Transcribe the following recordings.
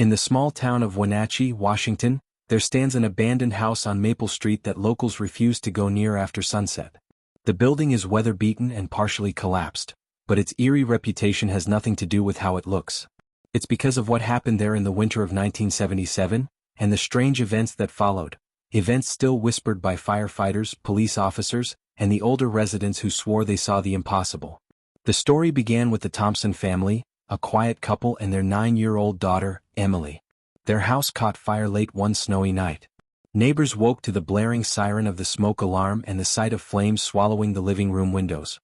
In the small town of Wenatchee, Washington, there stands an abandoned house on Maple Street that locals refuse to go near after sunset. The building is weather-beaten and partially collapsed, but its eerie reputation has nothing to do with how it looks. It's because of what happened there in the winter of 1977, and the strange events that followed, events still whispered by firefighters, police officers, and the older residents who swore they saw the impossible. The story began with the Thompson family, a quiet couple and their 9-year-old daughter, Emily. Their house caught fire late one snowy night. Neighbors woke to the blaring siren of the smoke alarm and the sight of flames swallowing the living room windows.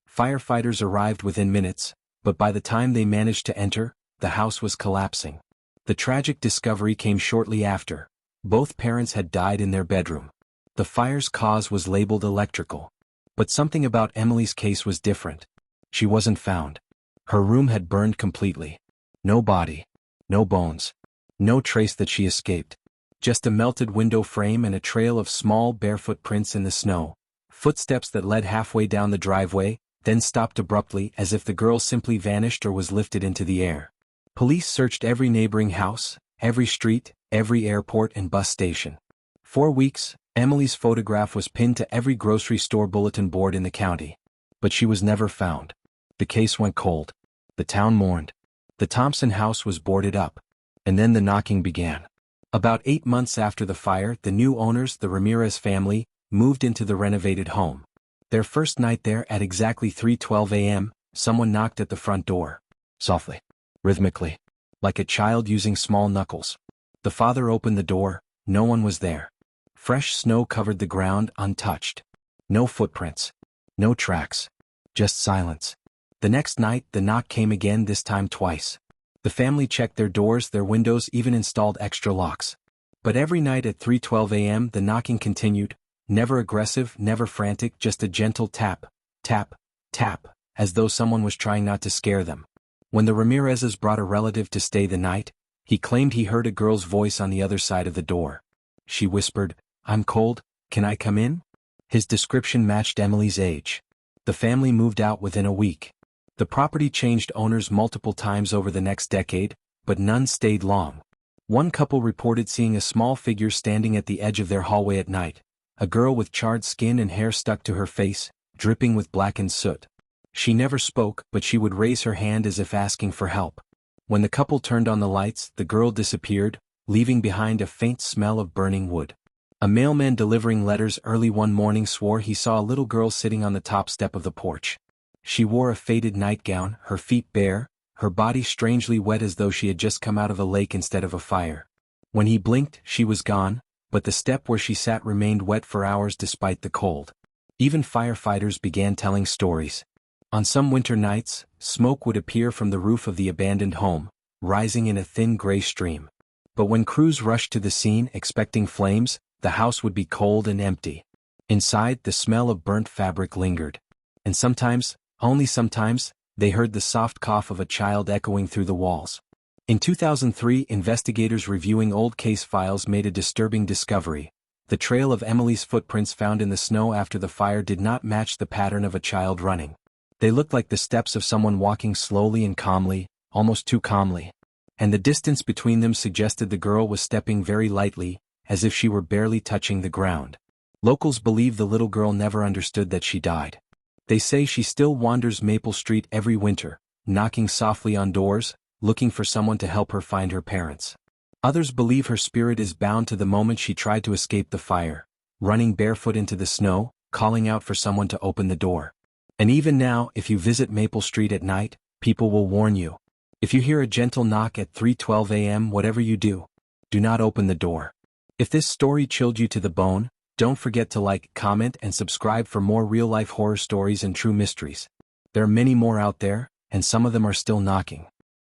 Firefighters arrived within minutes, but by the time they managed to enter, the house was collapsing. The tragic discovery came shortly after. Both parents had died in their bedroom. The fire's cause was labeled electrical. But something about Emily's case was different. She wasn't found. Her room had burned completely. No body. No bones. No trace that she escaped. Just a melted window frame and a trail of small barefoot prints in the snow. Footsteps that led halfway down the driveway, then stopped abruptly as if the girl simply vanished or was lifted into the air. Police searched every neighboring house, every street, every airport and bus station. For weeks, Emily's photograph was pinned to every grocery store bulletin board in the county. But she was never found. The case went cold. The town mourned. The Thompson house was boarded up. And then the knocking began. About 8 months after the fire, the new owners, the Ramirez family, moved into the renovated home. Their first night there at exactly 3:12 a.m., someone knocked at the front door. Softly. Rhythmically. Like a child using small knuckles. The father opened the door. No one was there. Fresh snow covered the ground, untouched. No footprints. No tracks. Just silence. The next night, the knock came again, this time twice. The family checked their doors, their windows, even installed extra locks. But every night at 3:12 a.m. the knocking continued, never aggressive, never frantic, just a gentle tap, tap, tap, as though someone was trying not to scare them. When the Ramirezes brought a relative to stay the night, he claimed he heard a girl's voice on the other side of the door. She whispered, "I'm cold, can I come in?" His description matched Emily's age. The family moved out within a week. The property changed owners multiple times over the next decade, but none stayed long. One couple reported seeing a small figure standing at the edge of their hallway at night, a girl with charred skin and hair stuck to her face, dripping with blackened soot. She never spoke, but she would raise her hand as if asking for help. When the couple turned on the lights, the girl disappeared, leaving behind a faint smell of burning wood. A mailman delivering letters early one morning swore he saw a little girl sitting on the top step of the porch. She wore a faded nightgown, her feet bare, her body strangely wet as though she had just come out of a lake instead of a fire. When he blinked, she was gone, but the step where she sat remained wet for hours despite the cold. Even firefighters began telling stories. On some winter nights, smoke would appear from the roof of the abandoned home, rising in a thin gray stream. But when crews rushed to the scene expecting flames, the house would be cold and empty. Inside, the smell of burnt fabric lingered. And sometimes, only sometimes, they heard the soft cough of a child echoing through the walls. In 2003, investigators reviewing old case files made a disturbing discovery. The trail of Emily's footprints found in the snow after the fire did not match the pattern of a child running. They looked like the steps of someone walking slowly and calmly, almost too calmly. And the distance between them suggested the girl was stepping very lightly, as if she were barely touching the ground. Locals believe the little girl never understood that she died. They say she still wanders Maple Street every winter, knocking softly on doors, looking for someone to help her find her parents. Others believe her spirit is bound to the moment she tried to escape the fire, running barefoot into the snow, calling out for someone to open the door. And even now, if you visit Maple Street at night, people will warn you. If you hear a gentle knock at 3:12 a.m., whatever you do not open the door. If this story chilled you to the bone, don't forget to like, comment, and subscribe for more real-life horror stories and true mysteries. There are many more out there, and some of them are still knocking.